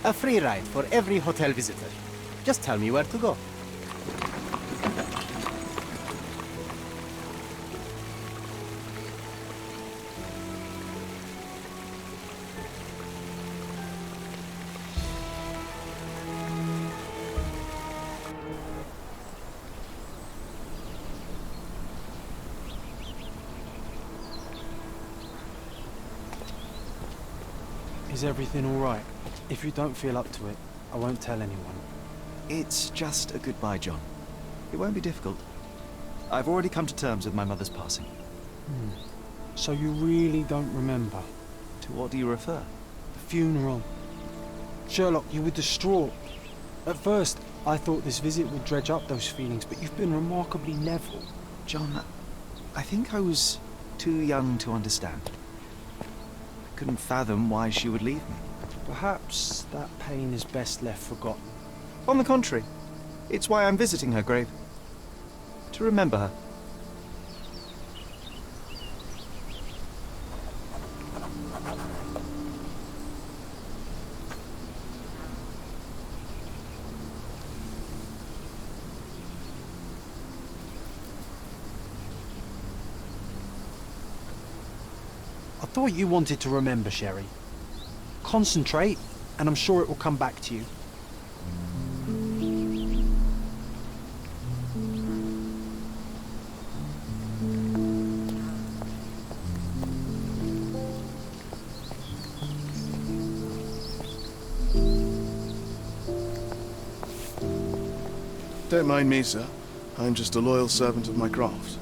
A free ride for every hotel visitor. Just tell me where to go. Is everything all right? If you don't feel up to it, I won't tell anyone. It's just a goodbye, John. It won't be difficult. I've already come to terms with my mother's passing. So you really don't remember? To what do you refer? The funeral. Sherlock, you were distraught. At first, I thought this visit would dredge up those feelings, but you've been remarkably level. John, I think I was too young to understand. I couldn't fathom why she would leave me. Perhaps that pain is best left forgotten. On the contrary, it's why I'm visiting her grave. To remember her. I thought you wanted to remember, Sherry. Concentrate, and I'm sure it will come back to you. Don't mind me, sir. I'm just a loyal servant of my craft.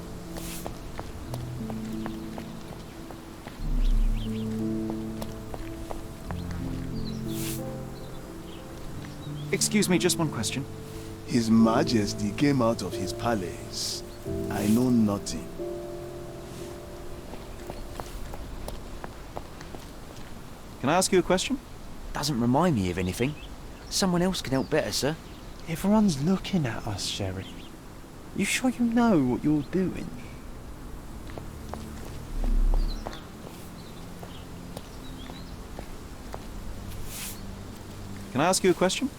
Excuse me, just one question. His Majesty came out of his palace. I know nothing. Can I ask you a question? Doesn't remind me of anything. Someone else can help better, sir. Everyone's looking at us, Sherry. You sure you know what you're doing? Can I ask you a question?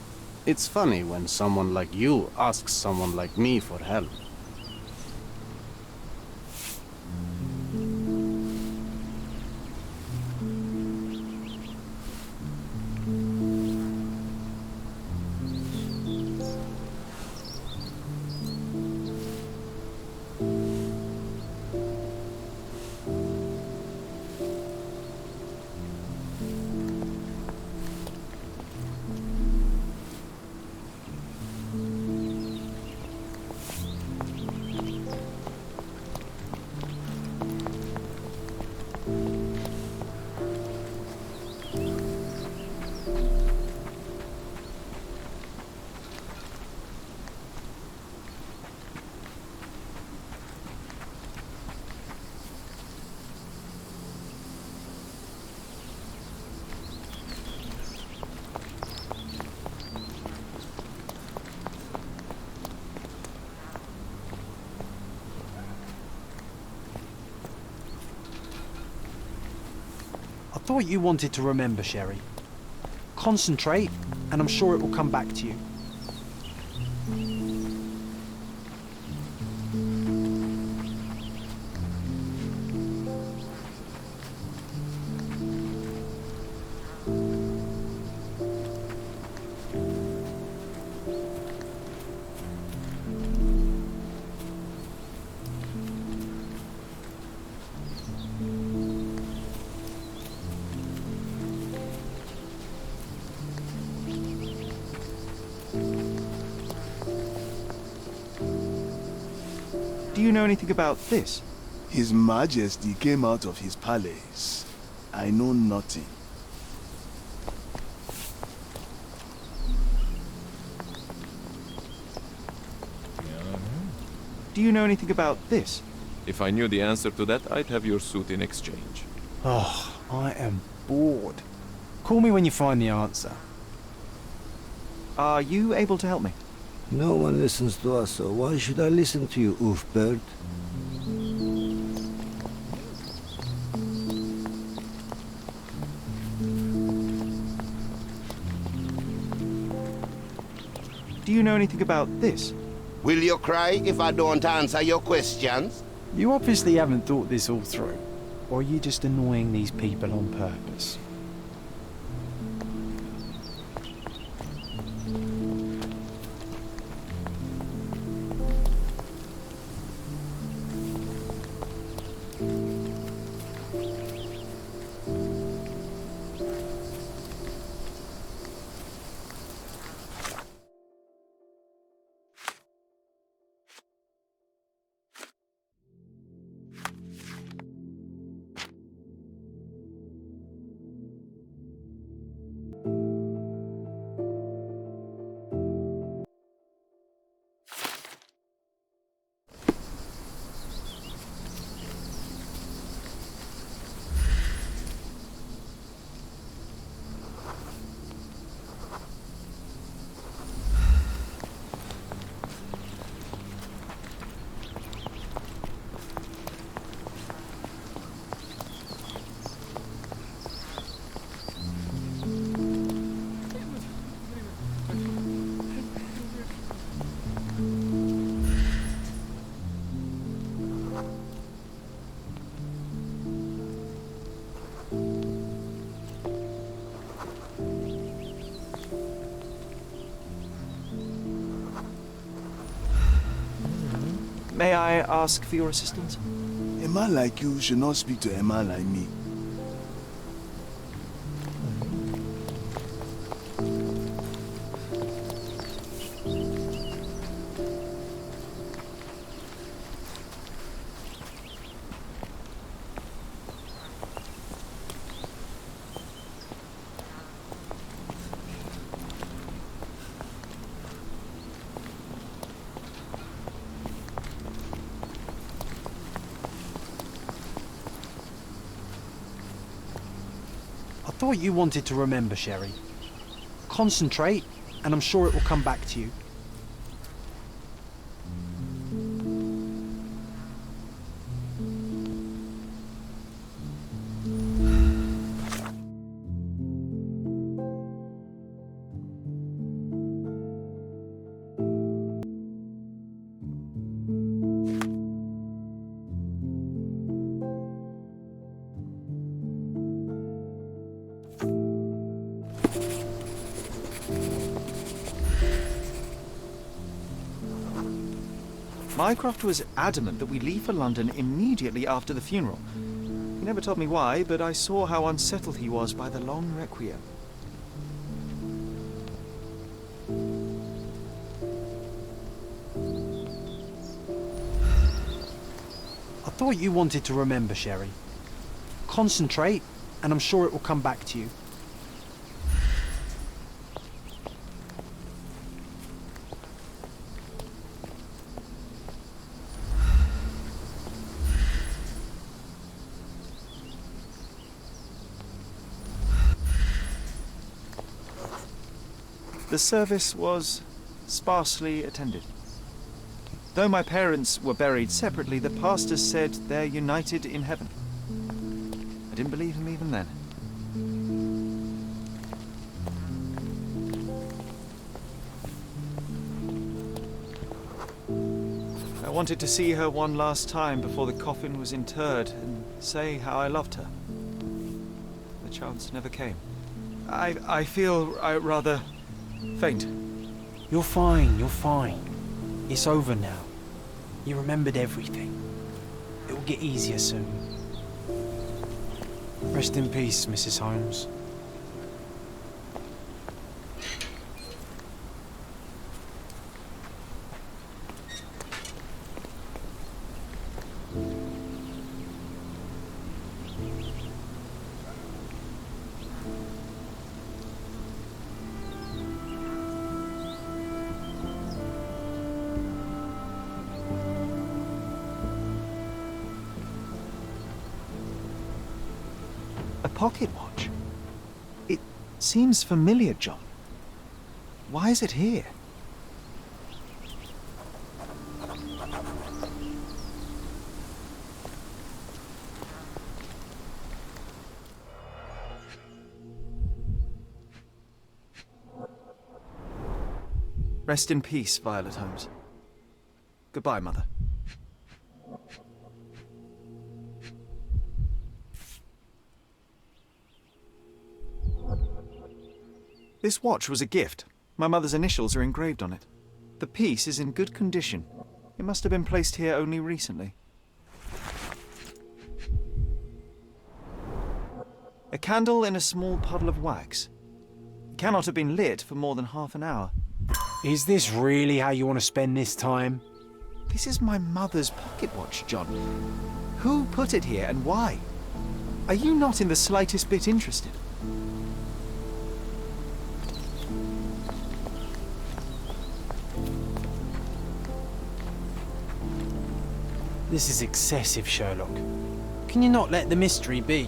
It's funny when someone like you asks someone like me for help. I thought you wanted to remember, Sherry. Concentrate, and I'm sure it will come back to you. Do you know anything about this? His Majesty came out of his palace. I know nothing. Do you know anything about this? If I knew the answer to that, I'd have your suit in exchange. Oh, I am bored. Call me when you find the answer. Are you able to help me? No one listens to us, so why should I listen to you, oof bird? Do you know anything about this? Will you cry if I don't answer your questions? You obviously haven't thought this all through. Or are you just annoying these people on purpose? May I ask for your assistance? A man like you should not speak to a man like me. I thought you wanted to remember, Sherry. Concentrate, and I'm sure it will come back to you. Mycroft was adamant that we leave for London immediately after the funeral. He never told me why, but I saw how unsettled he was by the long requiem. I thought you wanted to remember, Sherry. Concentrate, and I'm sure it will come back to you. The service was sparsely attended. Though my parents were buried separately, the pastor said they're united in heaven. I didn't believe him even then. I wanted to see her one last time before the coffin was interred and say how I loved her. The chance never came. I feel rather faint. You're fine, you're fine. It's over now. You remembered everything. It will get easier soon. Rest in peace, Mrs. Holmes. A pocket watch? It seems familiar, John. Why is it here? Rest in peace, Violet Holmes. Goodbye, Mother. This watch was a gift. My mother's initials are engraved on it. The piece is in good condition. It must have been placed here only recently. A candle in a small puddle of wax. It cannot have been lit for more than half an hour. Is this really how you want to spend this time? This is my mother's pocket watch, John. Who put it here and why? Are you not in the slightest bit interested? This is excessive, Sherlock. Can you not let the mystery be?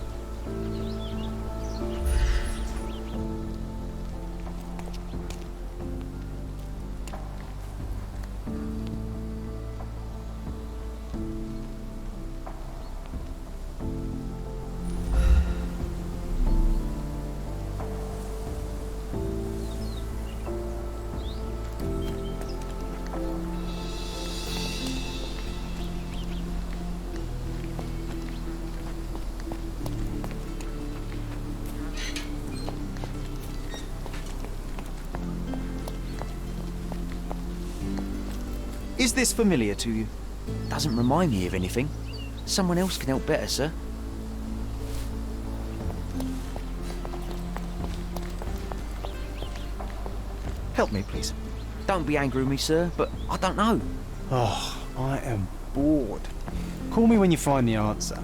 Is this familiar to you? Doesn't remind me of anything. Someone else can help better, sir. Help me, please. Don't be angry with me, sir, but I don't know. Oh, I am bored. Call me when you find the answer.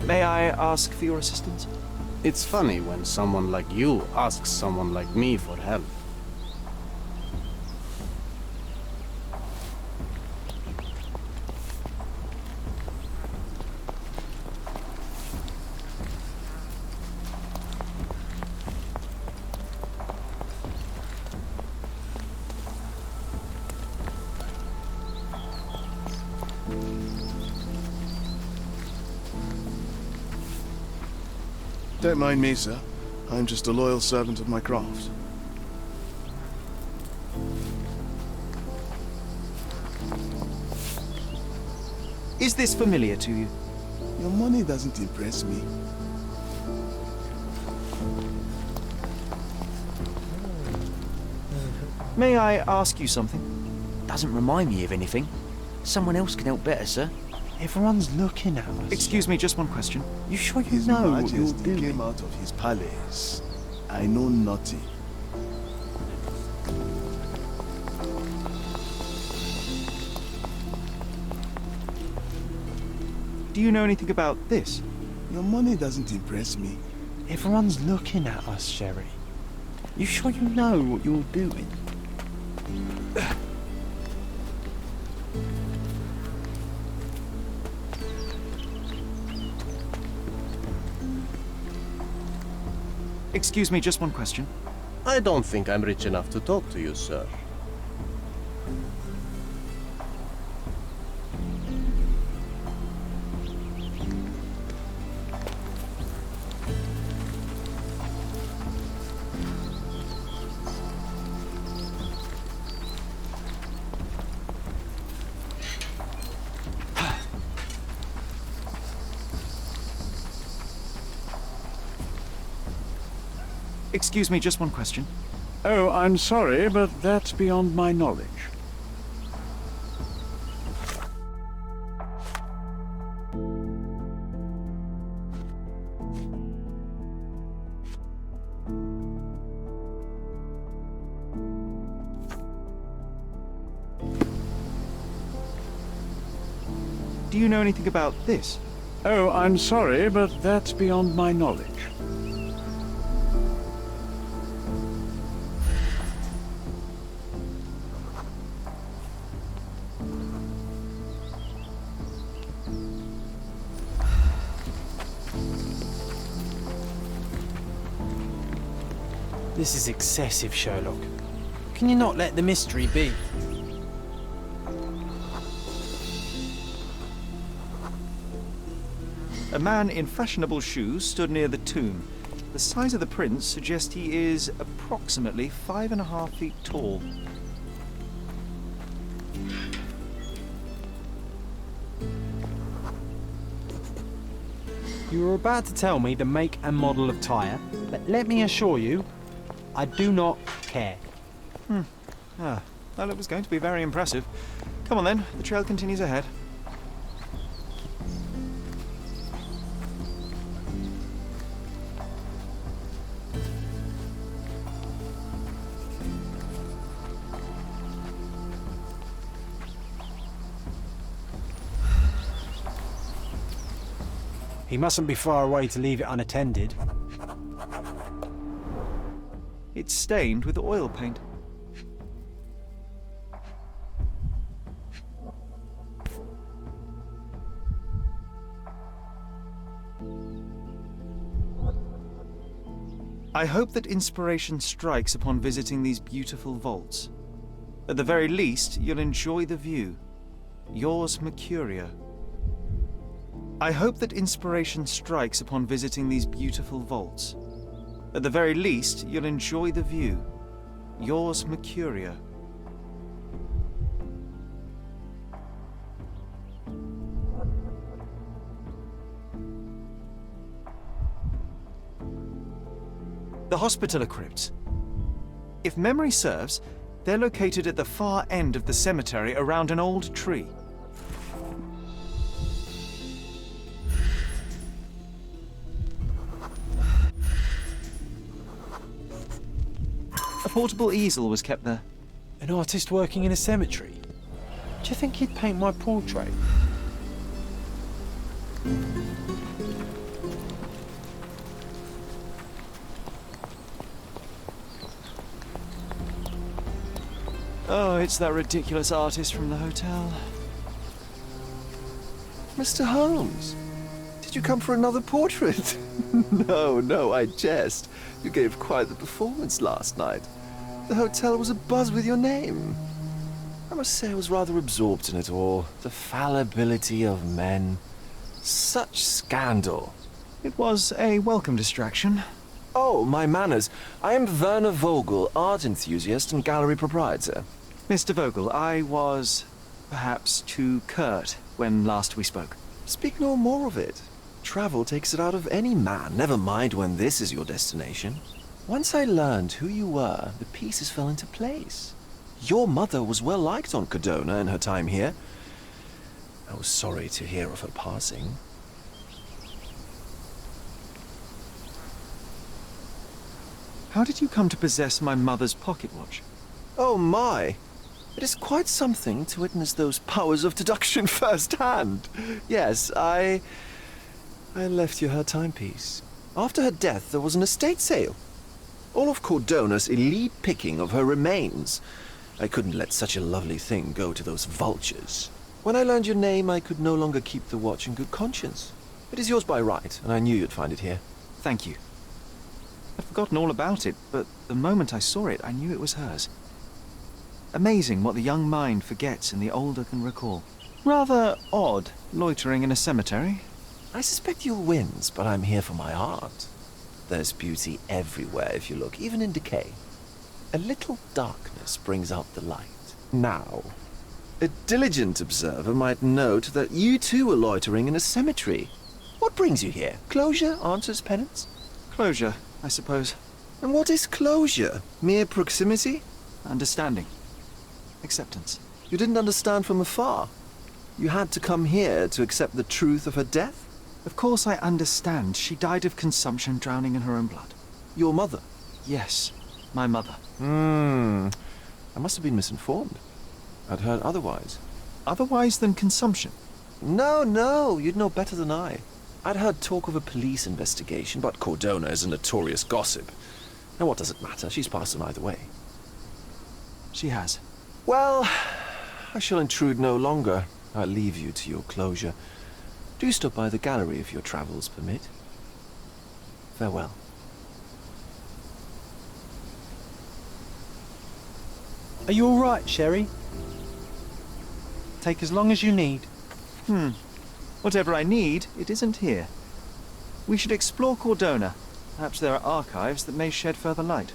May I ask for your assistance? It's funny when someone like you asks someone like me for help. Don't mind me, sir. I'm just a loyal servant of my craft. Is this familiar to you? Your money doesn't impress me. May I ask you something? Doesn't remind me of anything. Someone else can help better, sir. Everyone's looking at us. Excuse me, just one question. You sure you His know what you're Majesty doing? came out of his palace. I know nothing. Do you know anything about this? Your money doesn't impress me. Everyone's looking at us, Sherry. You sure you know what you're doing? Excuse me, just one question. I don't think I'm rich enough to talk to you, sir. Excuse me, just one question. Oh, I'm sorry, but that's beyond my knowledge. Do you know anything about this? Oh, I'm sorry, but that's beyond my knowledge. This is excessive, Sherlock. Can you not let the mystery be? A man in fashionable shoes stood near the tomb. The size of the prints suggest he is approximately 5.5 feet tall. You were about to tell me the make and model of tyre, but let me assure you, I do not care. Well, it was going to be very impressive. Come on then, the trail continues ahead. He mustn't be far away to leave it unattended. It's stained with oil paint. I hope that inspiration strikes upon visiting these beautiful vaults. At the very least, you'll enjoy the view. Yours, Mercuria. I hope that inspiration strikes upon visiting these beautiful vaults. At the very least, you'll enjoy the view. Yours, Mercuria. The Hospitaller Crypts. If memory serves, they're located at the far end of the cemetery around an old tree. A portable easel was kept there. An artist working in a cemetery? Do you think he'd paint my portrait? Oh, it's that ridiculous artist from the hotel. Mr. Holmes, did you come for another portrait? No, I jest. You gave quite the performance last night. The hotel was abuzz with your name. I must say I was rather absorbed in it all. The fallibility of men. Such scandal. It was a welcome distraction. Oh, my manners. I am Werner Vogel, art enthusiast and gallery proprietor. Mr. Vogel, I was perhaps too curt when last we spoke. Speak no more of it. Travel takes it out of any man, never mind when this is your destination. Once I learned who you were, the pieces fell into place. Your mother was well liked on Cardona in her time here. I was sorry to hear of her passing. How did you come to possess my mother's pocket watch? Oh my! It is quite something to witness those powers of deduction firsthand. Yes, I left you her timepiece. After her death, there was an estate sale. All of Cordona's elite picking of her remains. I couldn't let such a lovely thing go to those vultures. When I learned your name, I could no longer keep the watch in good conscience. It is yours by right, and I knew you'd find it here. Thank you. I'd forgotten all about it, but the moment I saw it, I knew it was hers. Amazing what the young mind forgets and the older can recall. Rather odd, loitering in a cemetery. I suspect you'll win, but I'm here for my art. There's beauty everywhere if you look, even in decay. A little darkness brings out the light. Now, a diligent observer might note that you too are loitering in a cemetery. What brings you here? Closure answers penance? Closure, I suppose. And what is closure? Mere proximity? Understanding. Acceptance. You didn't understand from afar. You had to come here to accept the truth of her death? Of course I understand. She died of consumption, drowning in her own blood. Your mother? Yes, my mother. I must have been misinformed. I'd heard otherwise. Otherwise than consumption? No, you'd know better than I. I'd heard talk of a police investigation, but Cordona is a notorious gossip. And what does it matter? She's passed on either way. She has. Well, I shall intrude no longer. I'll leave you to your closure. Do stop by the gallery if your travels permit. Farewell. Are you all right, Sherry? Take as long as you need. Whatever I need, it isn't here. We should explore Cordona. Perhaps there are archives that may shed further light.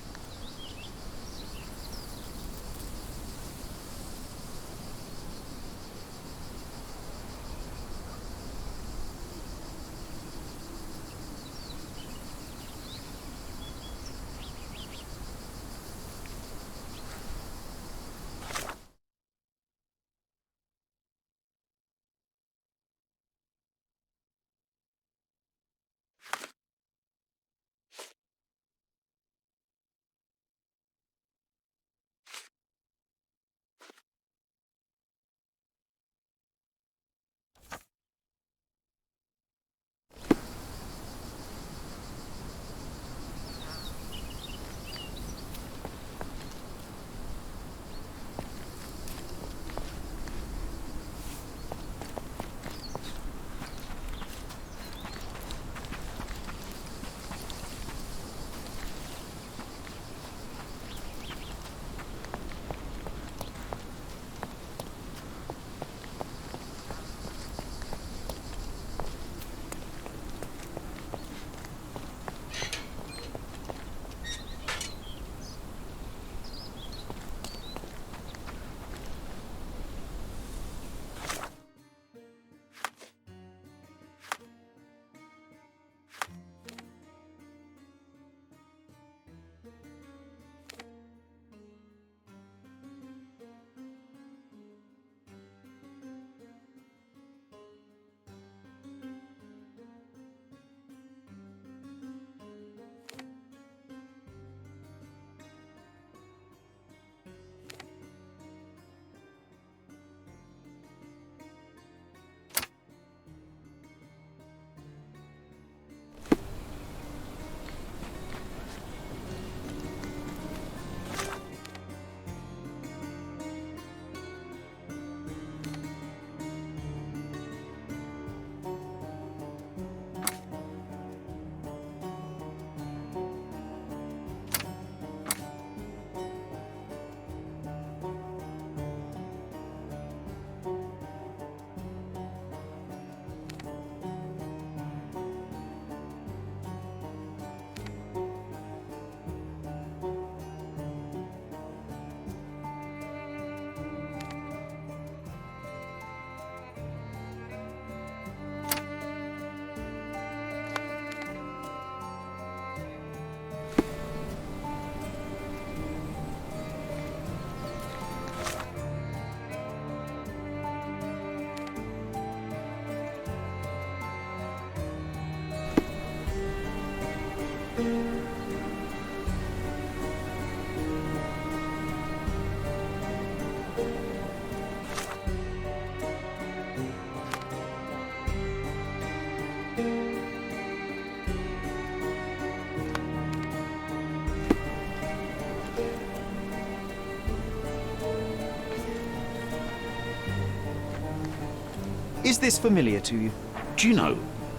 Is this familiar to you? Do you know,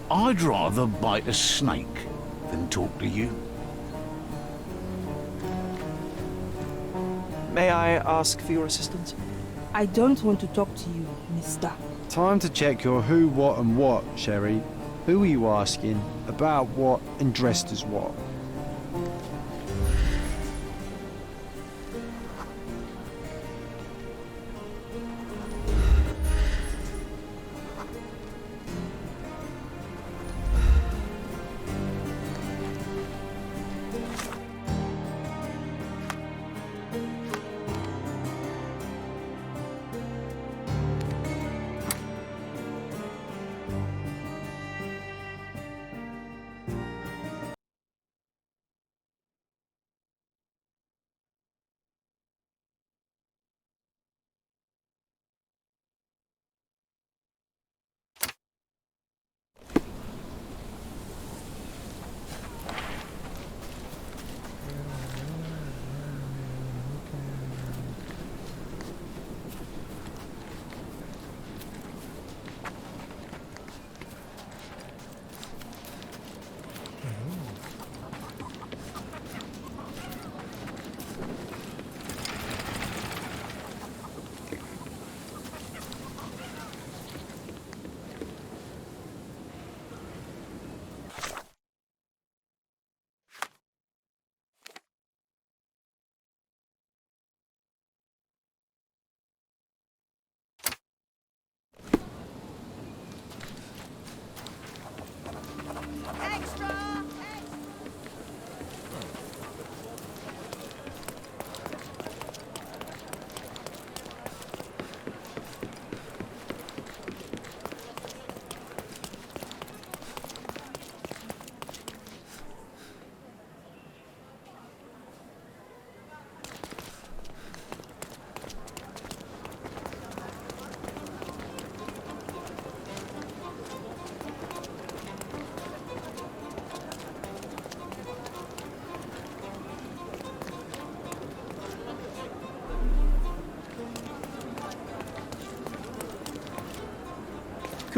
I'd rather bite a snake than talk to you. May I ask for your assistance? I don't want to talk to you, mister. Time to check your who, what and what, Sherry. Who are you asking, about what and dressed as what?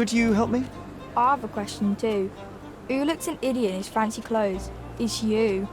Could you help me? I have a question too. Who looks an idiot in his fancy clothes? It's you.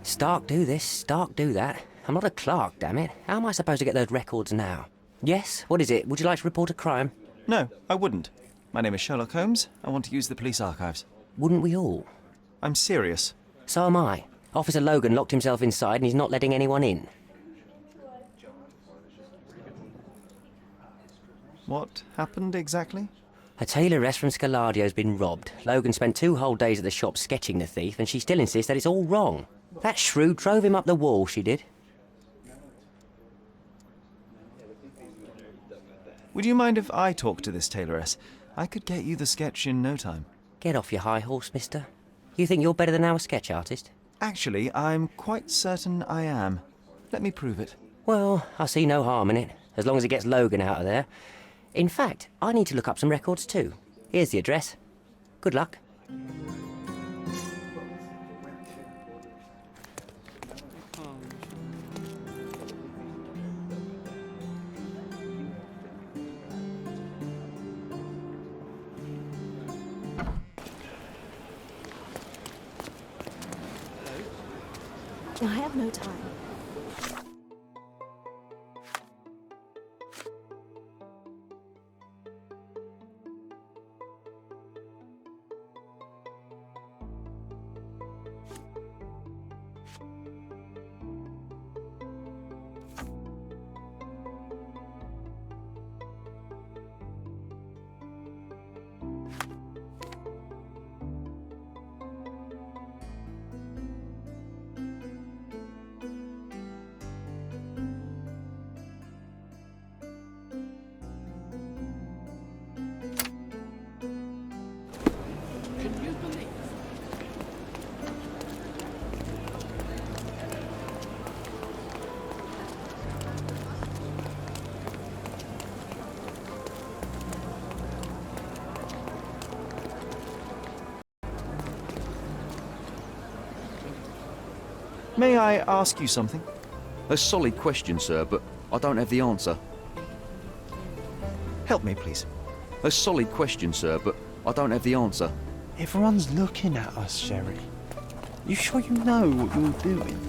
Stark do this, Stark do that. I'm not a clerk, damn it. How am I supposed to get those records now? Yes? What is it? Would you like to report a crime? No, I wouldn't. My name is Sherlock Holmes. I want to use the police archives. Wouldn't we all? I'm serious. So am I. Officer Logan locked himself inside and he's not letting anyone in. What happened exactly? A tailoress from Scaladio's been robbed. Logan spent 2 whole days at the shop sketching the thief, and she still insists that it's all wrong. That shrew drove him up the wall, she did. Would you mind if I talk to this tailoress? I could get you the sketch in no time. Get off your high horse, mister. You think you're better than our sketch artist? Actually, I'm quite certain I am. Let me prove it. Well, I see no harm in it, as long as it gets Logan out of there. In fact, I need to look up some records too. Here's the address. Good luck. I have no time. May I ask you something? A solid question, sir, but I don't have the answer. Help me, please. A solid question, sir, but I don't have the answer. Everyone's looking at us, Sherry. You sure you know what you're doing?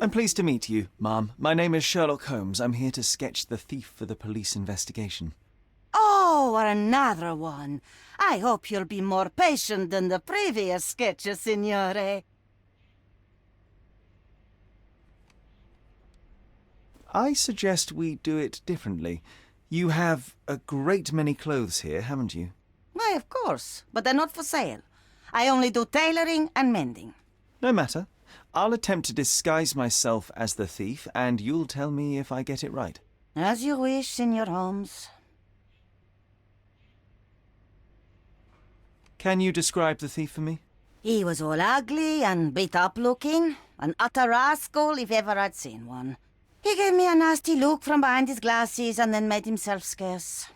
I'm pleased to meet you, ma'am. My name is Sherlock Holmes. I'm here to sketch the thief for the police investigation. Oh, another one. I hope you'll be more patient than the previous sketches, signore. I suggest we do it differently. You have a great many clothes here, haven't you? Why, of course, but they're not for sale. I only do tailoring and mending. No matter. I'll attempt to disguise myself as the thief, and you'll tell me if I get it right. As you wish, Signor Holmes. Can you describe the thief for me? He was all ugly and beat up looking, an utter rascal if ever I'd seen one. He gave me a nasty look from behind his glasses and then made himself scarce.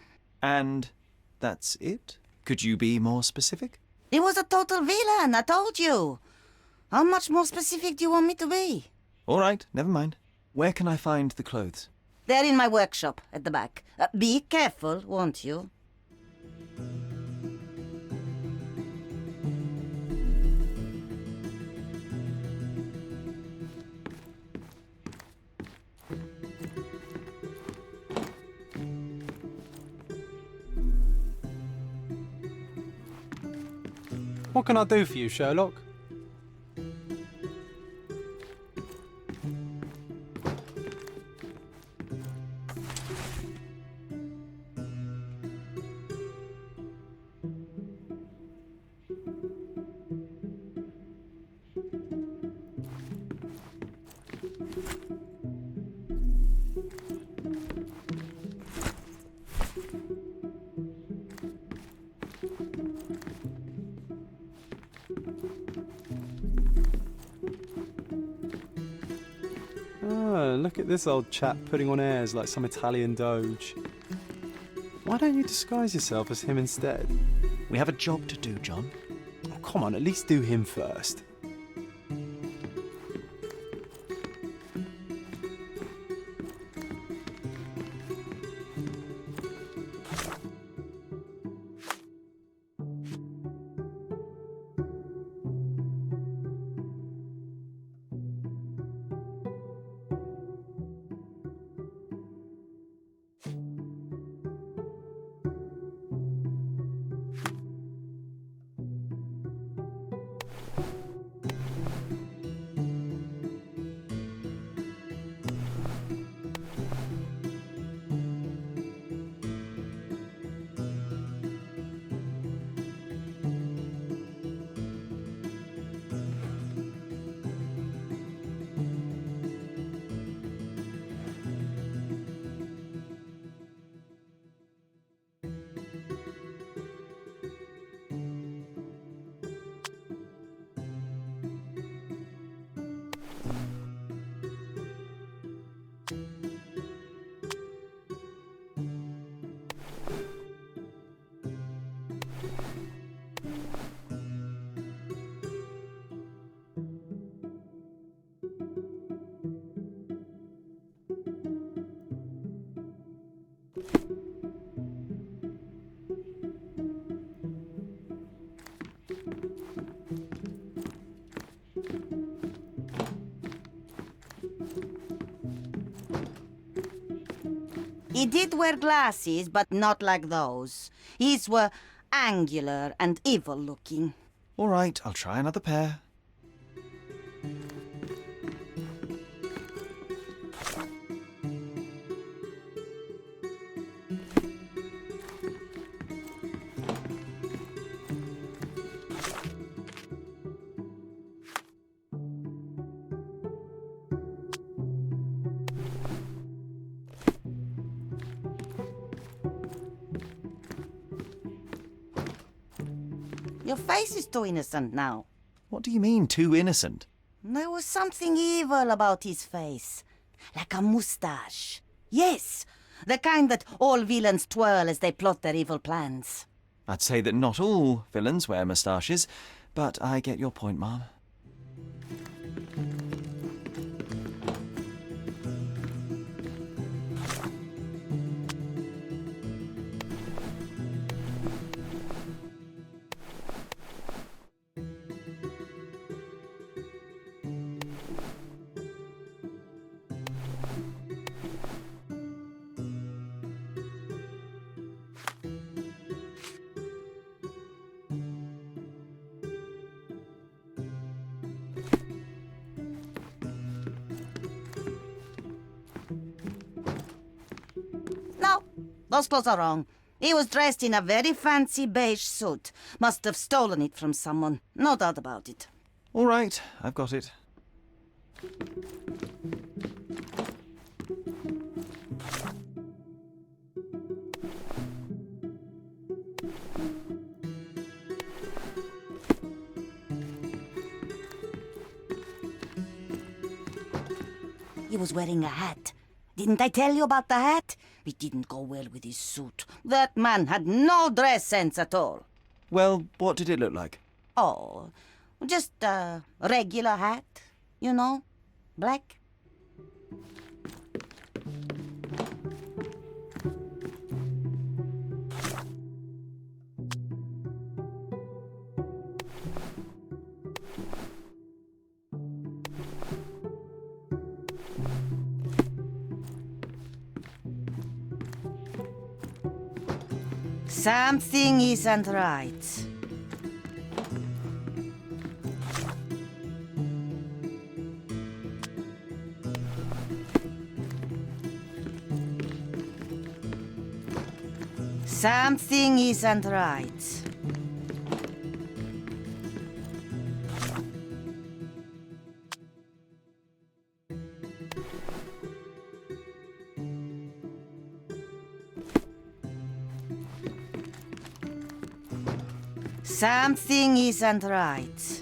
And that's it? Could you be more specific? He was a total villain, I told you. How much more specific do you want me to be? All right, never mind. Where can I find the clothes? They're in my workshop at the back. Be careful, won't you? What can I do for you, Sherlock? Oh, look at this old chap putting on airs like some Italian doge. Why don't you disguise yourself as him instead? We have a job to do, John. Oh, come on, at least do him first. He did wear glasses, but not like those. His were angular and evil-looking. All right, I'll try another pair. Your face is too innocent now. What do you mean, too innocent? There was something evil about his face. Like a moustache. Yes, the kind that all villains twirl as they plot their evil plans. I'd say that not all villains wear moustaches, but I get your point, Mom. No, those clothes are wrong. He was dressed in a very fancy beige suit. Must have stolen it from someone. No doubt about it. All right, I've got it. was wearing a hat. Didn't I tell you about the hat? It didn't go well with his suit. That man had no dress sense at all. Well, what did it look like? Oh, just a regular hat, you know, black. Something isn't right. Something isn't right. Something isn't right.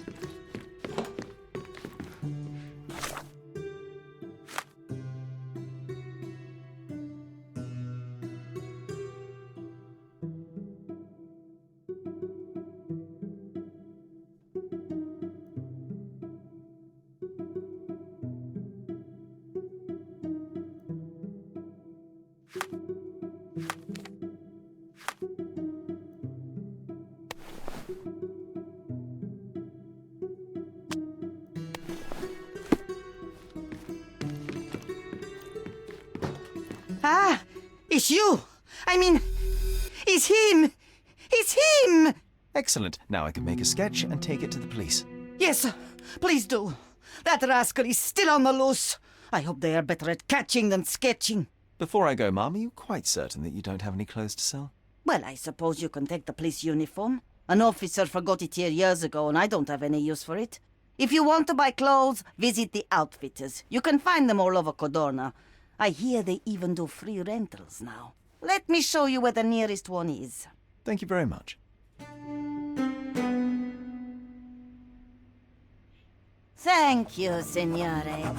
Ah, it's you. I mean, it's him. It's him. Excellent. Now I can make a sketch and take it to the police. Yes, please do. That rascal is still on the loose. I hope they are better at catching than sketching. Before I go, Mum, are you quite certain that you don't have any clothes to sell? Well, I suppose you can take the police uniform. An officer forgot it here years ago, and I don't have any use for it. If you want to buy clothes, visit the outfitters. You can find them all over Codorna. I hear they even do free rentals now. Let me show you where the nearest one is. Thank you very much. Thank you, signore.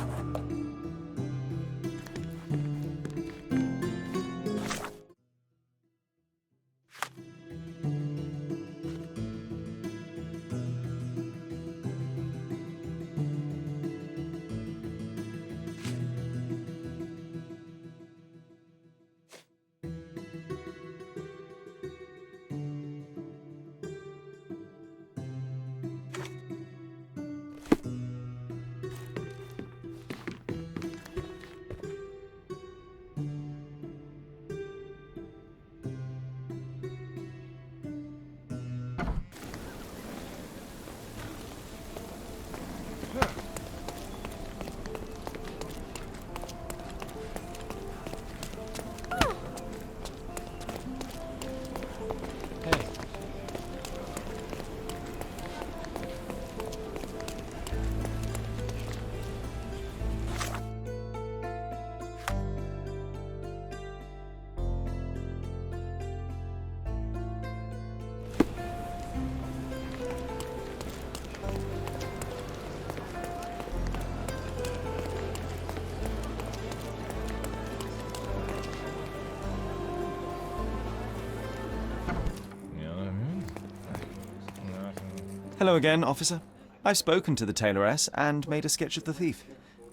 Hello again, officer. I've spoken to the tailoress and made a sketch of the thief.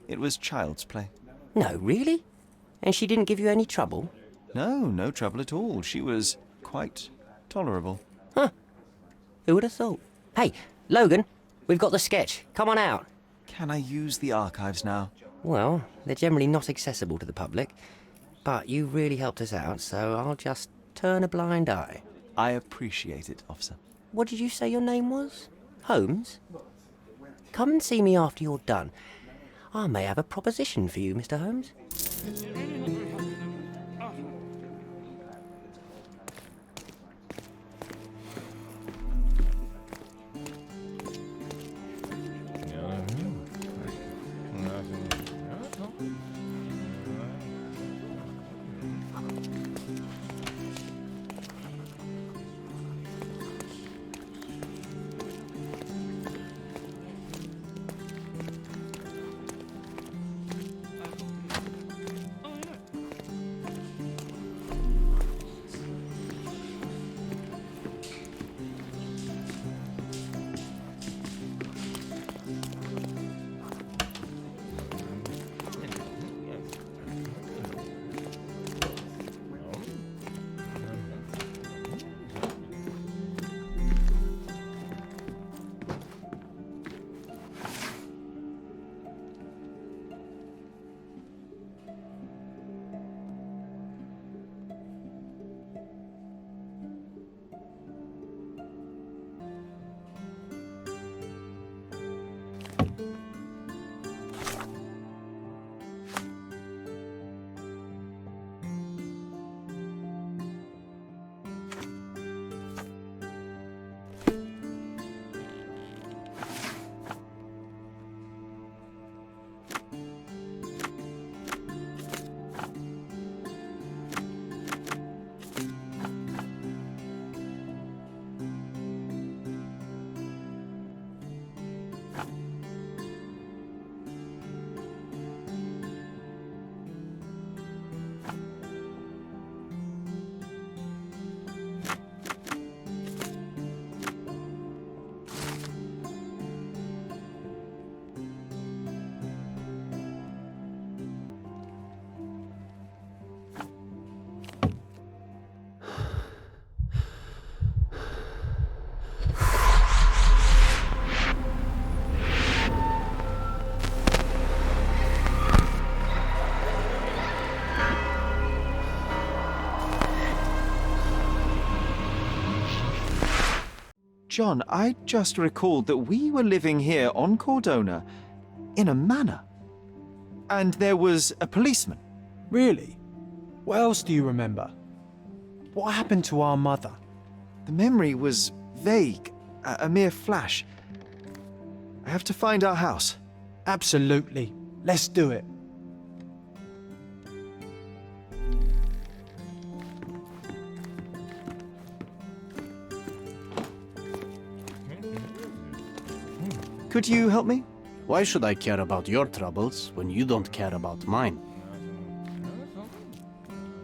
It was child's play. No, really? And she didn't give you any trouble? No, no trouble at all. She was quite tolerable. Huh. Who would have thought? Hey, Logan, we've got the sketch. Come on out. Can I use the archives now? Well, they're generally not accessible to the public. But you really helped us out, so I'll just turn a blind eye. I appreciate it, officer. What did you say your name was? Holmes? Come and see me after you're done. I may have a proposition for you, Mr. Holmes. John, I just recalled that we were living here on Cordona in a manor. And there was a policeman. Really? What else do you remember? What happened to our mother? The memory was vague, a mere flash. I have to find our house. Absolutely. Let's do it. Could you help me? Why should I care about your troubles when you don't care about mine?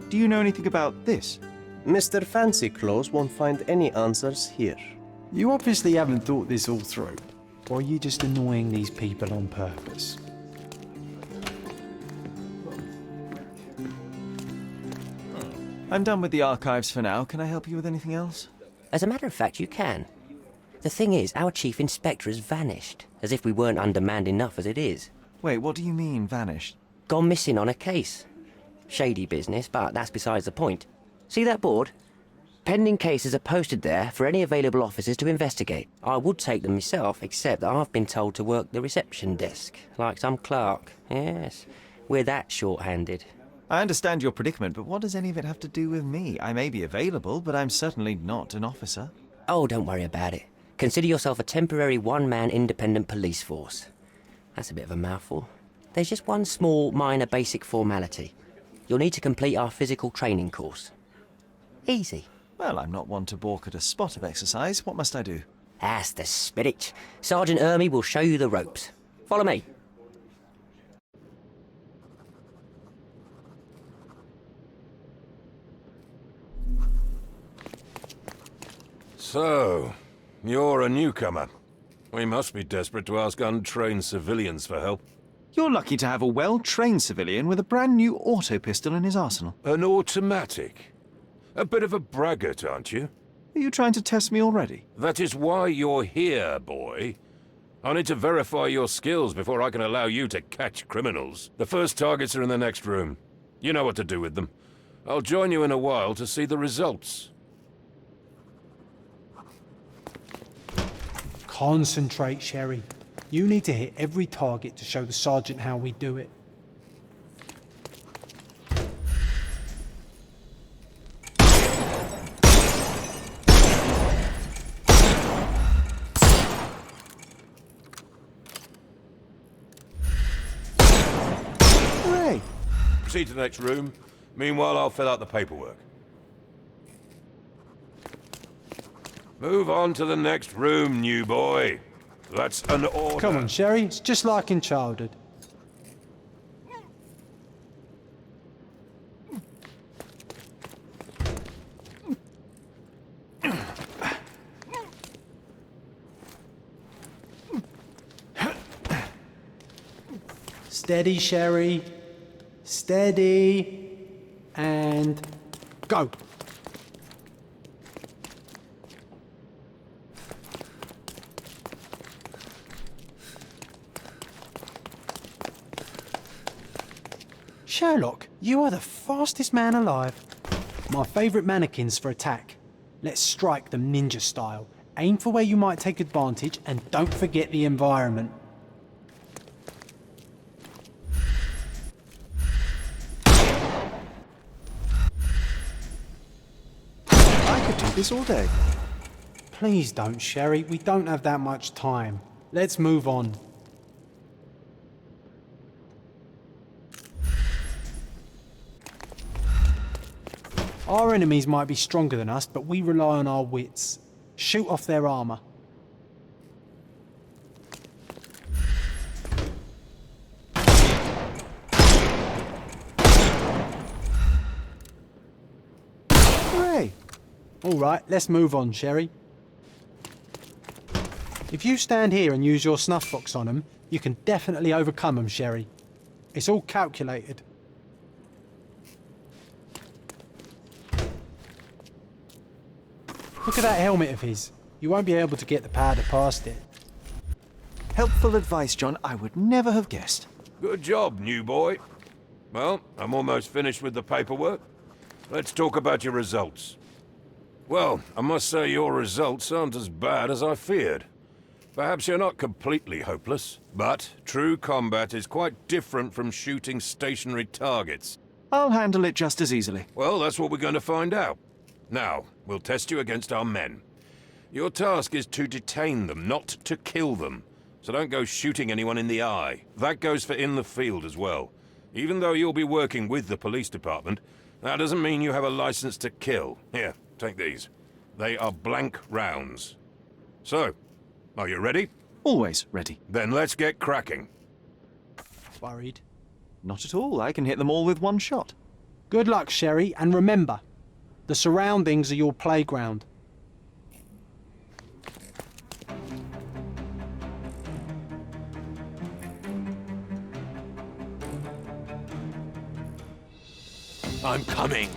Do you know anything about this? Mr. Fancy Clothes won't find any answers here. You obviously haven't thought this all through. Or are you just annoying these people on purpose? I'm done with the archives for now. Can I help you with anything else? As a matter of fact, you can. The thing is, our chief inspector has vanished, as if we weren't undermanned enough as it is. Wait, what do you mean, vanished? Gone missing on a case. Shady business, but that's besides the point. See that board? Pending cases are posted there for any available officers to investigate. I would take them myself, except that I've been told to work the reception desk, like some clerk. Yes, we're that short-handed. I understand your predicament, but what does any of it have to do with me? I may be available, but I'm certainly not an officer. Oh, don't worry about it. Consider yourself a temporary one-man independent police force. That's a bit of a mouthful. There's just one small, minor basic formality. You'll need to complete our physical training course. Easy. Well, I'm not one to balk at a spot of exercise. What must I do? That's the spirit. Sergeant Ermy will show you the ropes. Follow me. So, you're a newcomer. We must be desperate to ask untrained civilians for help. You're lucky to have a well-trained civilian with a brand new auto pistol in his arsenal. An automatic? A bit of a braggart, aren't you? Are you trying to test me already? That is why you're here, boy. I need to verify your skills before I can allow you to catch criminals. The first targets are in the next room. You know what to do with them. I'll join you in a while to see the results. Concentrate, Sherry. You need to hit every target to show the sergeant how we do it. Hooray! Proceed to the next room. Meanwhile, I'll fill out the paperwork. Move on to the next room, new boy. That's an order. Come on, Sherry. It's just like in childhood. Steady, Sherry. Steady. And go. Sherlock, you are the fastest man alive. My favourite mannequins for attack. Let's strike them ninja style. Aim for where you might take advantage and don't forget the environment. I could do this all day. Please don't, Sherry. We don't have that much time. Let's move on. Our enemies might be stronger than us, but we rely on our wits. Shoot off their armour. Hooray! All right, let's move on, Sherry. If you stand here and use your snuff box on them, you can definitely overcome them, Sherry. It's all calculated. Look at that helmet of his. You won't be able to get the powder past it. Helpful advice, John. I would never have guessed. Good job, new boy. Well, I'm almost finished with the paperwork. Let's talk about your results. Well, I must say your results aren't as bad as I feared. Perhaps you're not completely hopeless, but true combat is quite different from shooting stationary targets. I'll handle it just as easily. Well, that's what we're going to find out. Now, we'll test you against our men. Your task is to detain them, not to kill them. So don't go shooting anyone in the eye. That goes for in the field as well. Even though you'll be working with the police department, that doesn't mean you have a license to kill. Here, take these. They are blank rounds. So, are you ready? Always ready. Then let's get cracking. Worried? Not at all. I can hit them all with one shot. Good luck, Sherry, and remember, the surroundings are your playground. I'm coming.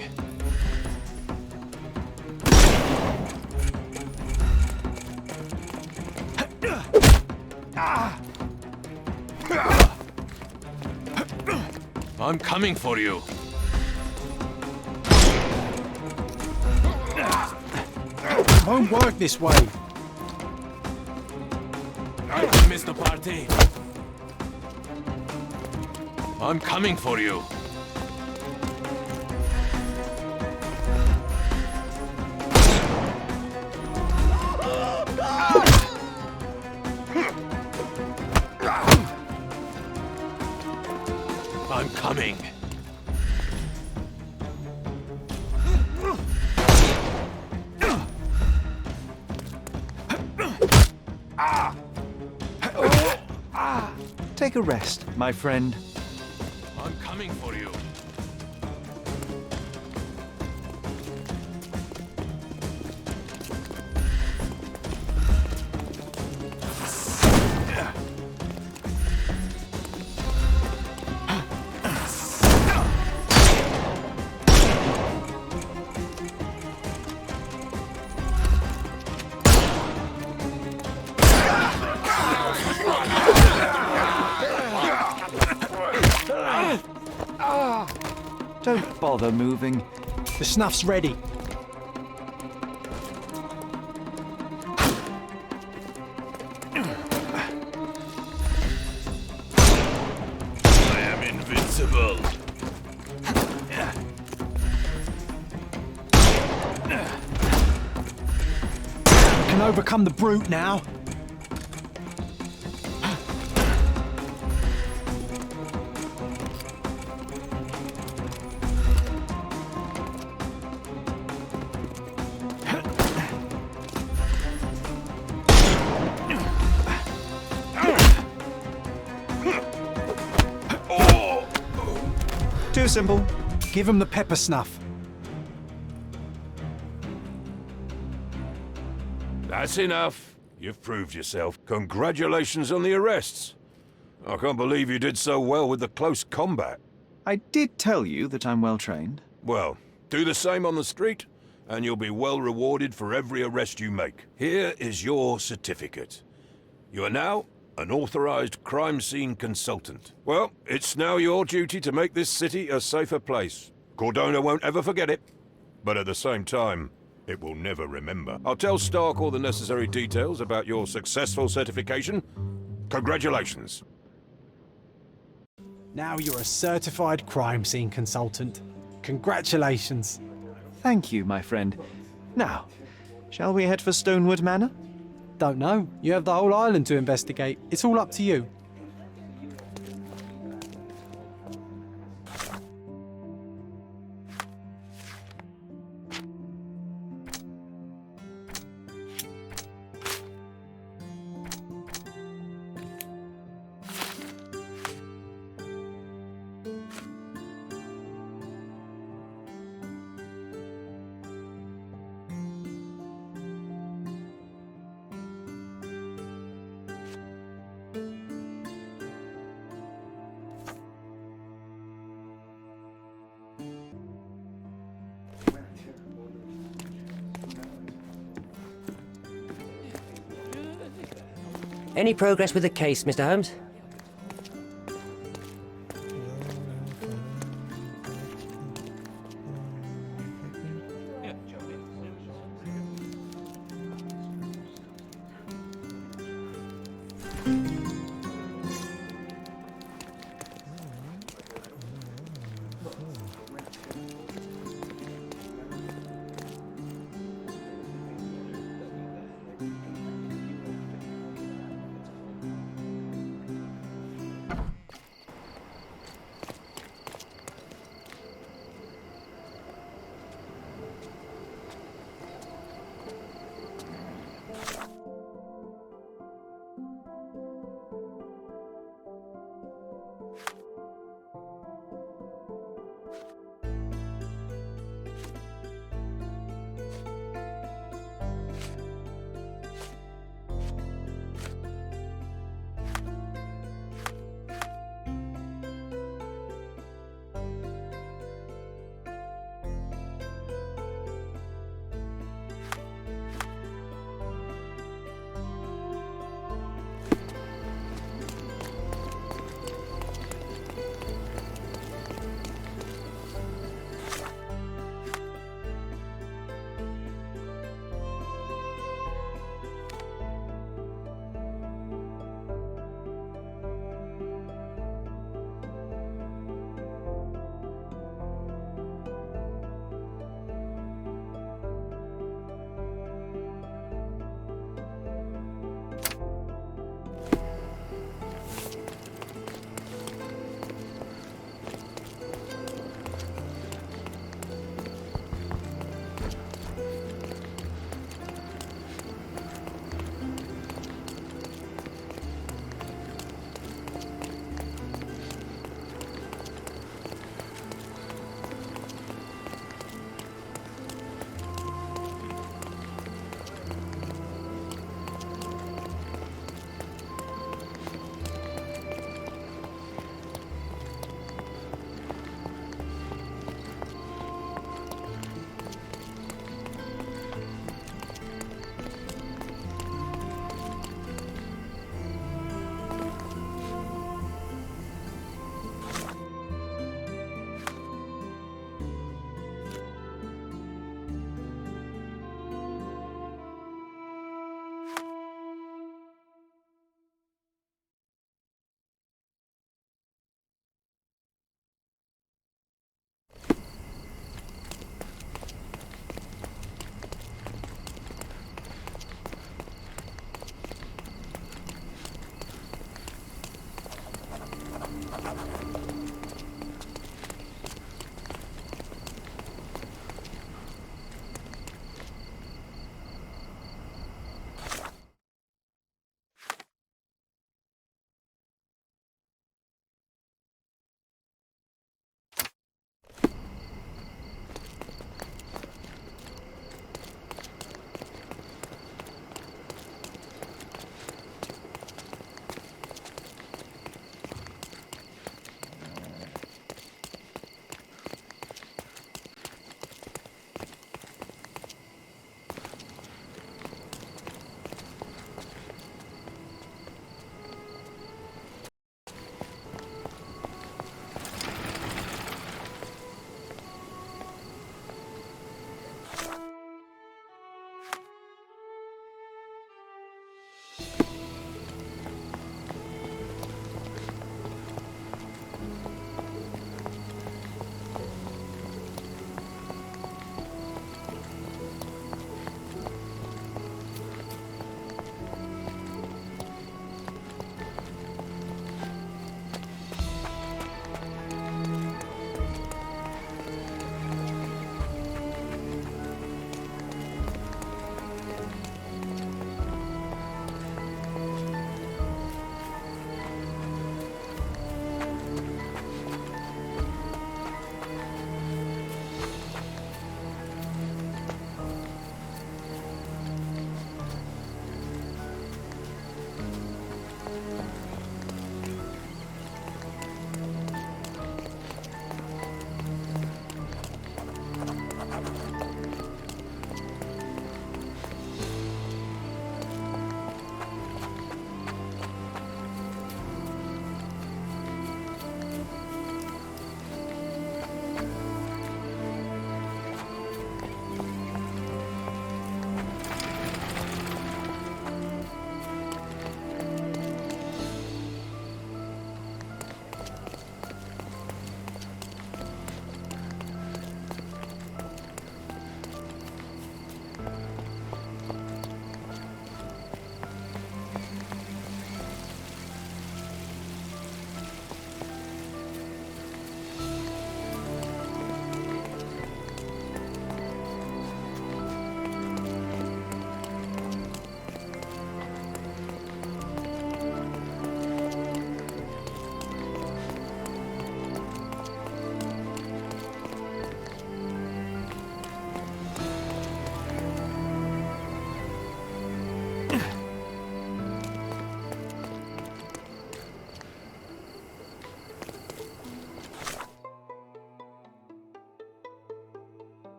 I'm coming for you. It won't work this way. I missed the party. I'm coming for you. I'm coming. Take a rest, my friend. I'm coming for you. Don't bother moving. The snuff's ready. I am invincible. We can overcome the brute now. Too simple. Give him the pepper snuff. That's enough. You've proved yourself. Congratulations on the arrests. I can't believe you did so well with the close combat. I did tell you that I'm well trained. Well, do the same on the street, and you'll be well rewarded for every arrest you make. Here is your certificate. You are now an authorized crime scene consultant. Well, it's now your duty to make this city a safer place. Cordona won't ever forget it, but at the same time, it will never remember. I'll tell Stark all the necessary details about your successful certification. Congratulations. Now you're a certified crime scene consultant. Congratulations. Thank you, my friend. Now, shall we head for Stonewood Manor? Don't know. You have the whole island to investigate. It's all up to you. Any progress with the case, Mr. Holmes?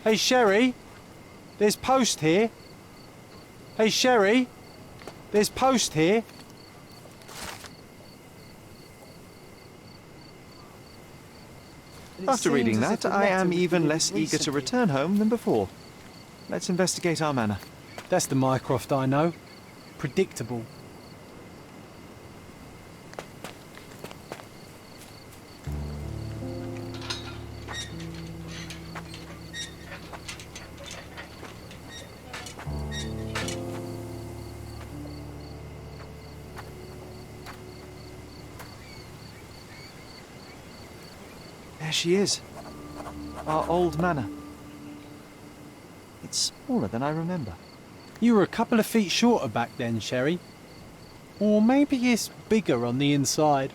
Hey, Sherry. There's post here. Hey, Sherry. There's post here. After reading that, I am even less eager to return home than before. Let's investigate our manor. That's the Mycroft I know. Predictable. There she is. Our old manor. It's smaller than I remember. You were a couple of feet shorter back then, Sherry. Or maybe it's bigger on the inside.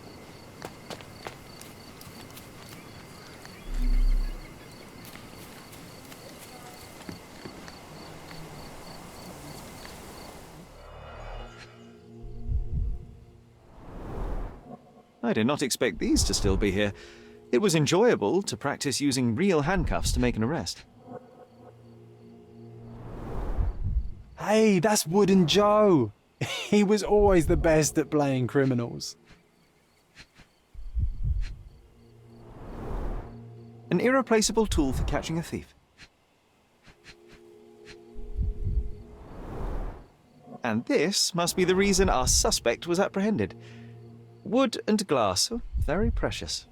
I did not expect these to still be here. It was enjoyable to practice using real handcuffs to make an arrest. Hey, that's Wooden Joe. He was always the best at playing criminals. An irreplaceable tool for catching a thief. And this must be the reason our suspect was apprehended. Wood and glass, oh, very precious.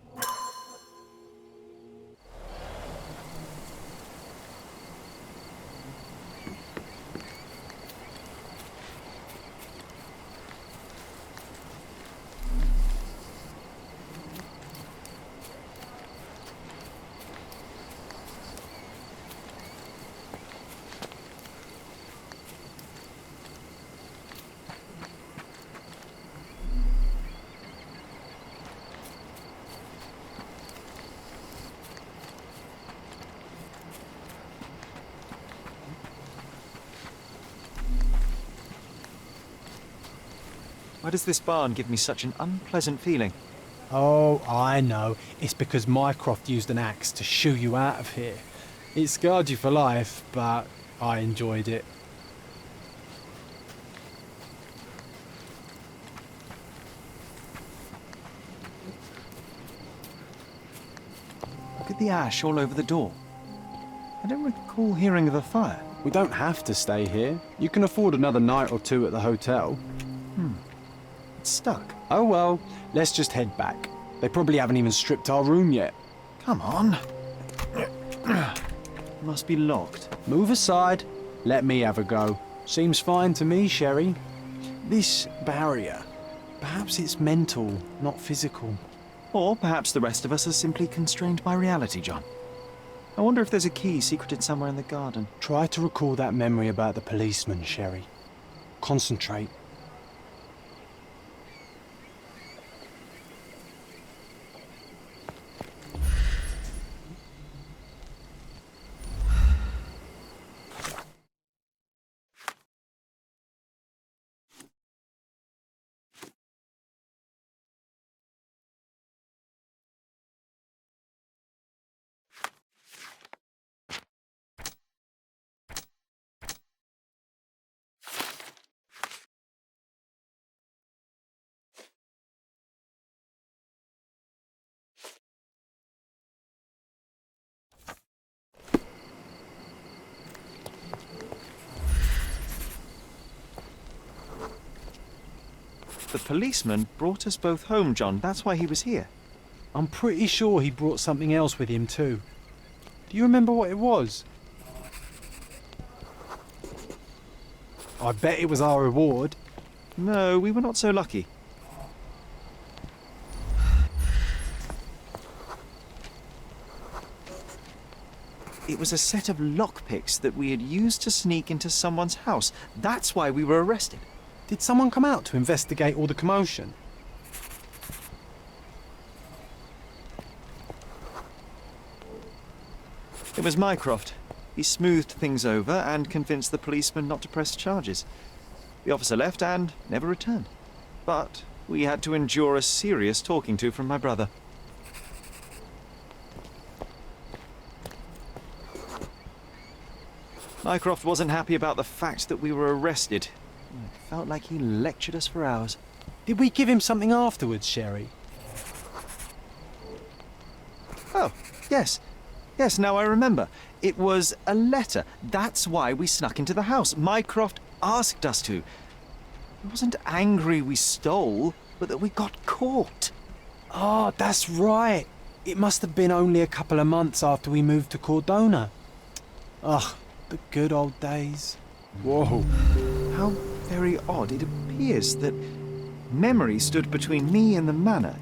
Why does this barn give me such an unpleasant feeling? Oh, I know. It's because Mycroft used an axe to shoo you out of here. It scarred you for life, but I enjoyed it. Look at the ash all over the door. I don't recall hearing of a fire. We don't have to stay here. You can afford another night or two at the hotel. It's stuck. Oh well, let's just head back. They probably haven't even stripped our room yet. Come on. Must be locked. Move aside. Let me have a go. Seems fine to me, Sherry. This barrier, perhaps it's mental, not physical. Or perhaps the rest of us are simply constrained by reality, John. I wonder if there's a key secreted somewhere in the garden. Try to recall that memory about the policeman, Sherry. Concentrate. The policeman brought us both home, John. That's why he was here. I'm pretty sure he brought something else with him too. Do you remember what it was? I bet it was our reward. No, we were not so lucky. It was a set of lockpicks that we had used to sneak into someone's house. That's why we were arrested. Did someone come out to investigate all the commotion? It was Mycroft. He smoothed things over and convinced the policeman not to press charges. The officer left and never returned. But we had to endure a serious talking to from my brother. Mycroft wasn't happy about the fact that we were arrested. It felt like he lectured us for hours. Did we give him something afterwards, Sherry? Oh, yes. Yes, now I remember. It was a letter. That's why we snuck into the house. Mycroft asked us to. He wasn't angry we stole, but that we got caught. Oh, that's right. It must have been only a couple of months after we moved to Cordona. Ugh, the good old days. Whoa. How very odd. It appears that memory stood between me and the manor.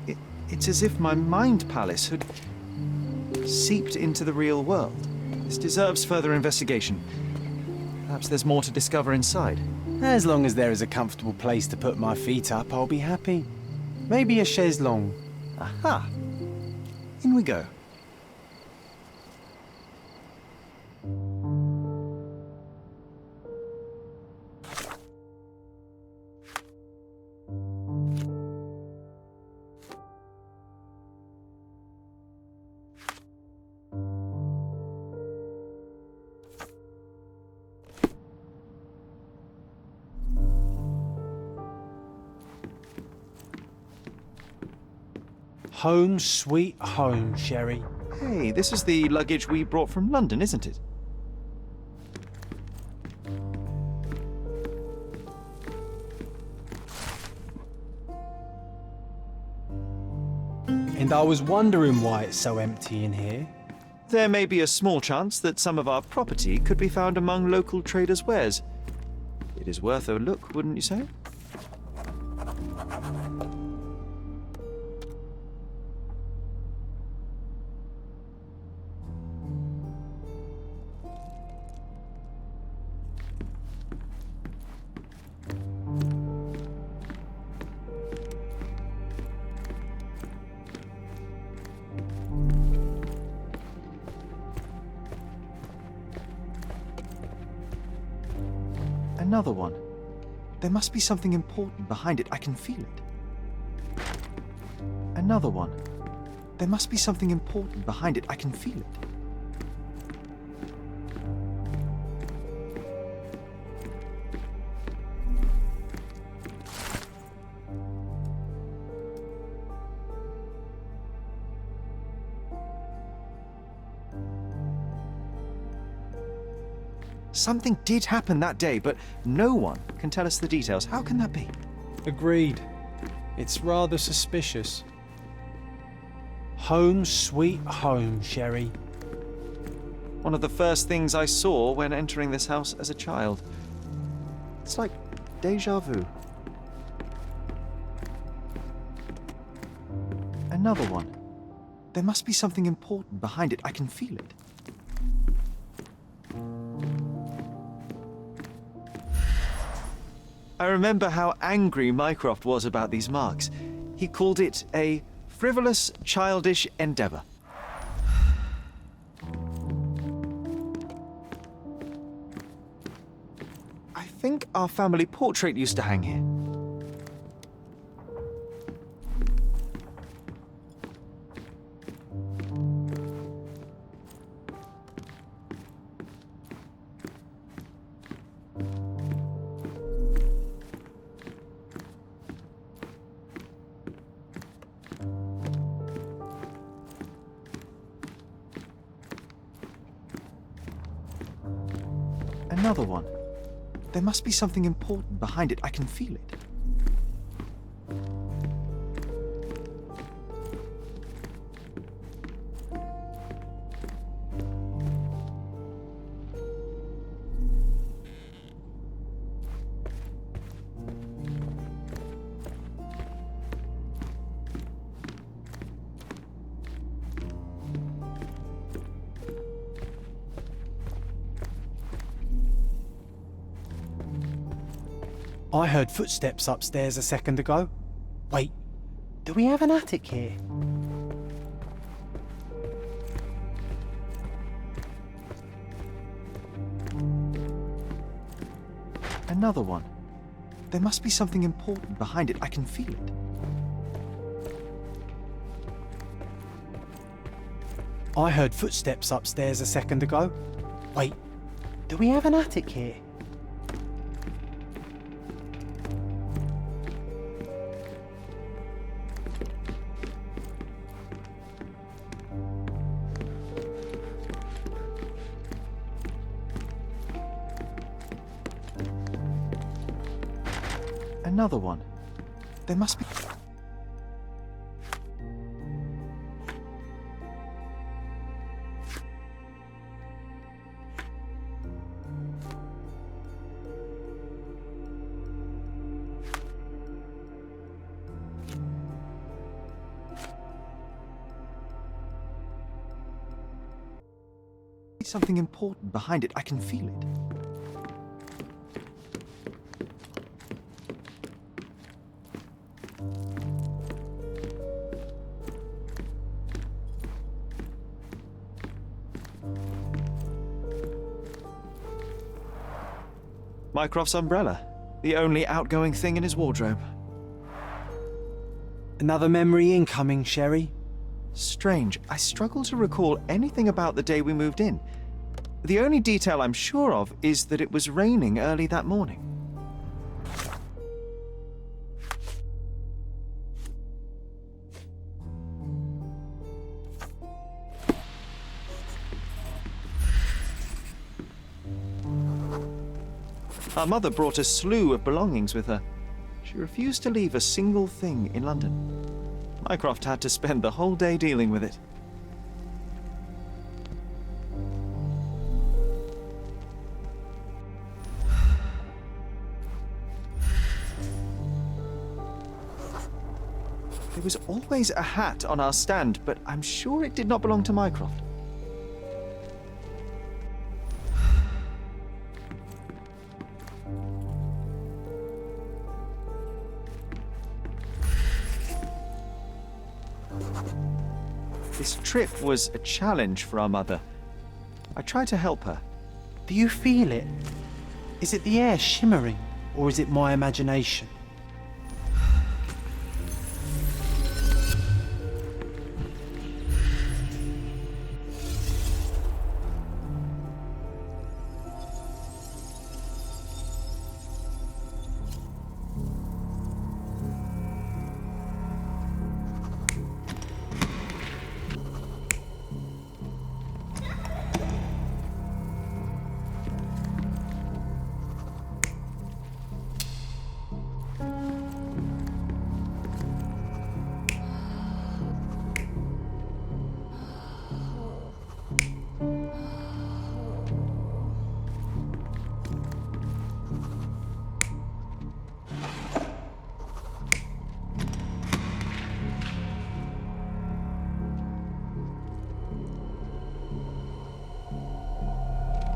It's as if my mind palace had seeped into the real world. This deserves further investigation. Perhaps there's more to discover inside. As long as there is a comfortable place to put my feet up, I'll be happy. Maybe a chaise longue. Aha! In we go. Home sweet home, Sherry. Hey, this is the luggage we brought from London, isn't it? And I was wondering why it's so empty in here. There may be a small chance that some of our property could be found among local traders' wares. It is worth a look, wouldn't you say? Another one. There must be something important behind it. I can feel it. Another one. There must be something important behind it. I can feel it. Something did happen that day, but no one can tell us the details. How can that be? Agreed. It's rather suspicious. Home sweet home, Sherry. One of the first things I saw when entering this house as a child. It's like deja vu. Another one. There must be something important behind it. I can feel it. I remember how angry Mycroft was about these marks. He called it a frivolous, childish endeavor. I think our family portrait used to hang here. Another one. There must be something important behind it. I can feel it. I heard footsteps upstairs a second ago. Wait, do we have an attic here? Another one. There must be something important behind it. I can feel it. I heard footsteps upstairs a second ago. Wait, Do we have an attic here? Another one. There must be... something important behind it. I can feel it. Mycroft's umbrella, the only outgoing thing in his wardrobe. Another memory incoming, Sherry. Strange. I struggle to recall anything about the day we moved in. The only detail I'm sure of is that it was raining early that morning. Our mother brought a slew of belongings with her. She refused to leave a single thing in London. Mycroft had to spend the whole day dealing with it. There was always a hat on our stand, but I'm sure it did not belong to Mycroft. This trip was a challenge for our mother. I tried to help her. Do you feel it? Is it the air shimmering, or is it my imagination?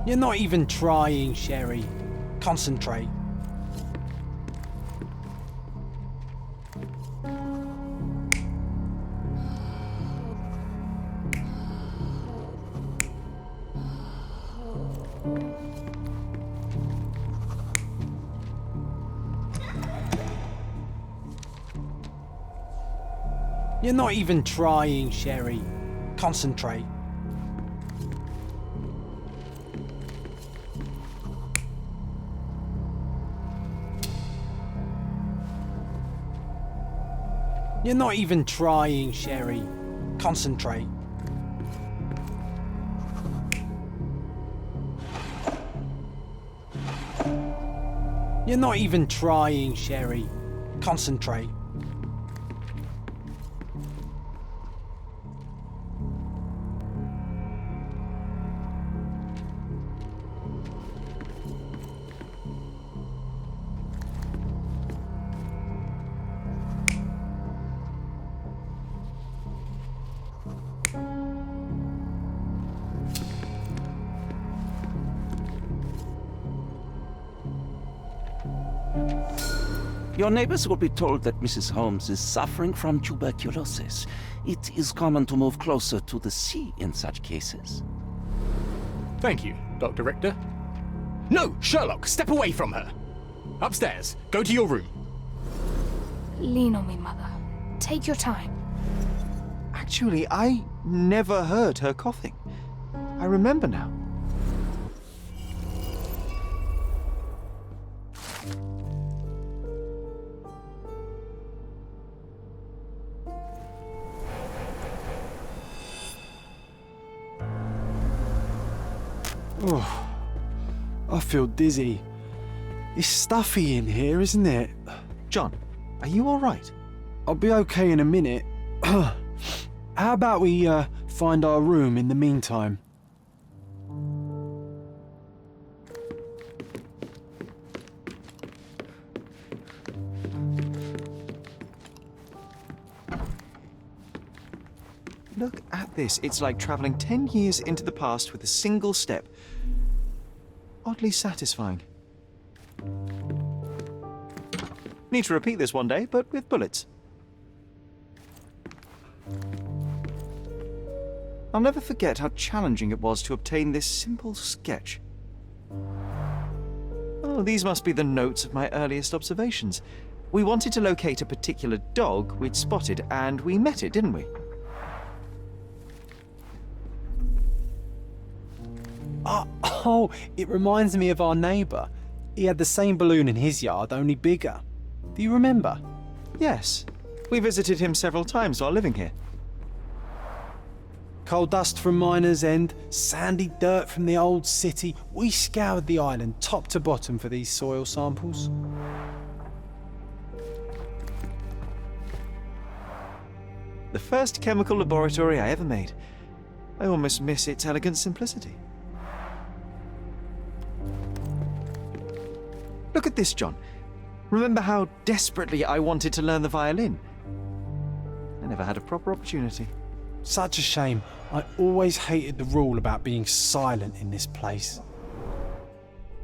You're not even trying, Sherry. Concentrate. You're not even trying, Sherry. Concentrate. You're not even trying, Sherry. Concentrate. You're not even trying, Sherry. Concentrate. Your neighbors will be told that Mrs. Holmes is suffering from tuberculosis. It is common to move closer to the sea in such cases. Thank you, Dr. Richter. No, Sherlock, step away from her. Upstairs, go to your room. Lean on me, Mother. Take your time. Actually, I never heard her coughing. I remember now. Oh, I feel dizzy. It's stuffy in here, isn't it? John, are you all right? I'll be okay in a minute. How about we find our room in the meantime? Look at this. It's like travelling 10 years into the past with a single step. Oddly satisfying. Need to repeat this one day, but with bullets. I'll never forget how challenging it was to obtain this simple sketch. Oh, these must be the notes of my earliest observations. We wanted to locate a particular dog we'd spotted, and we met it, didn't we? Oh, it reminds me of our neighbour. He had the same balloon in his yard, only bigger. Do you remember? Yes. We visited him several times while living here. Coal dust from Miner's End, sandy dirt from the old city. We scoured the island top to bottom for these soil samples. The first chemical laboratory I ever made. I almost miss its elegant simplicity. Look at this, John. Remember how desperately I wanted to learn the violin? I never had a proper opportunity. Such a shame. I always hated the rule about being silent in this place.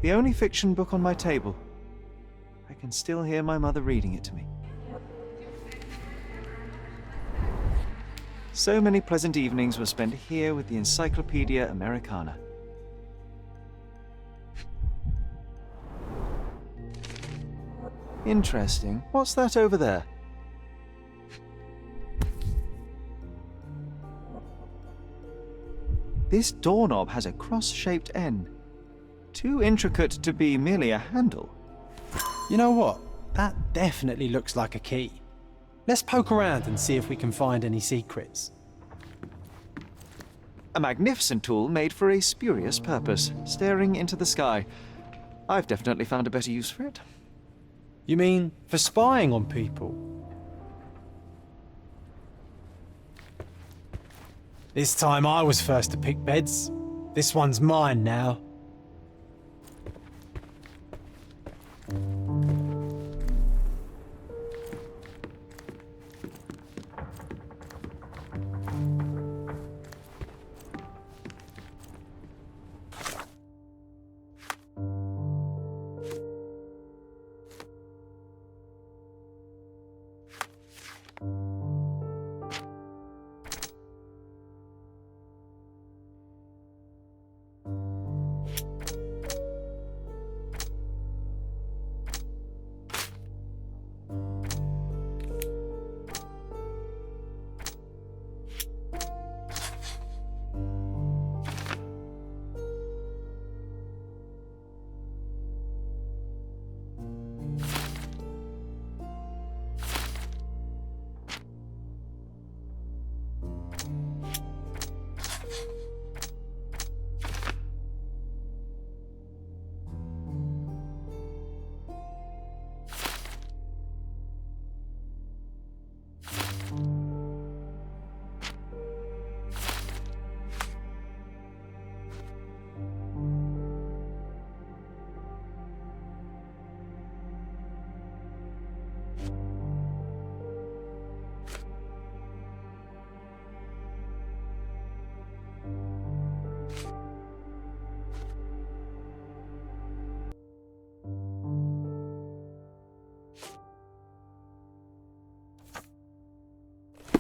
The only fiction book on my table. I can still hear my mother reading it to me. So many pleasant evenings were spent here with the Encyclopedia Americana. Interesting. What's that over there? This doorknob has a cross-shaped N. Too intricate to be merely a handle. You know what? That definitely looks like a key. Let's poke around and see if we can find any secrets. A magnificent tool made for a spurious purpose, staring into the sky. I've definitely found a better use for it. You mean for spying on people? This time I was first to pick beds. This one's mine now.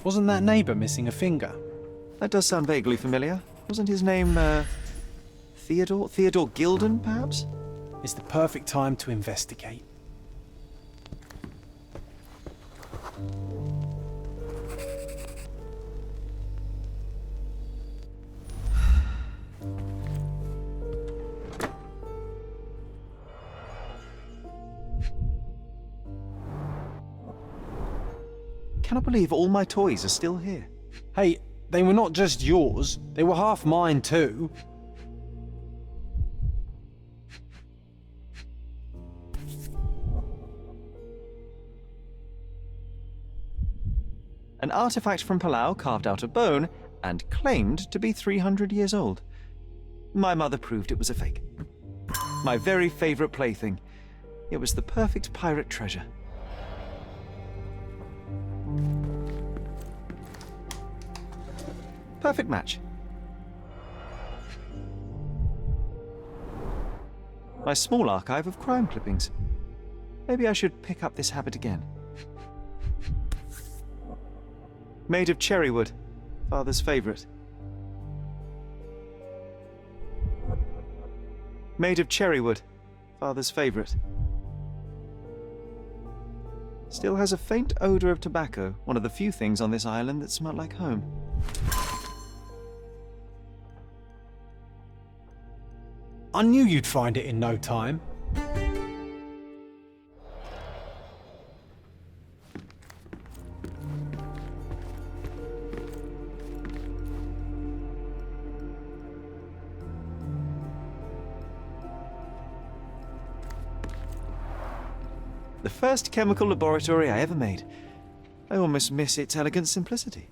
Wasn't that neighbour missing a finger? That does sound vaguely familiar. Wasn't his name, Theodore? Theodore Gilden, perhaps? It's the perfect time to investigate. cannot believe all my toys are still here. Hey, they were not just yours, they were half mine too. An artifact from Palau carved out of bone and claimed to be 300 years old. My mother proved it was a fake. My very favorite plaything. It was the perfect pirate treasure. Perfect match. My small archive of crime clippings. Maybe I should pick up this habit again. Made of cherry wood, father's favorite. Made of cherry wood, father's favorite. Still has a faint odor of tobacco, one of the few things on this island that smell like home. I knew you'd find it in no time. The first chemical laboratory I ever made. I almost miss its elegant simplicity.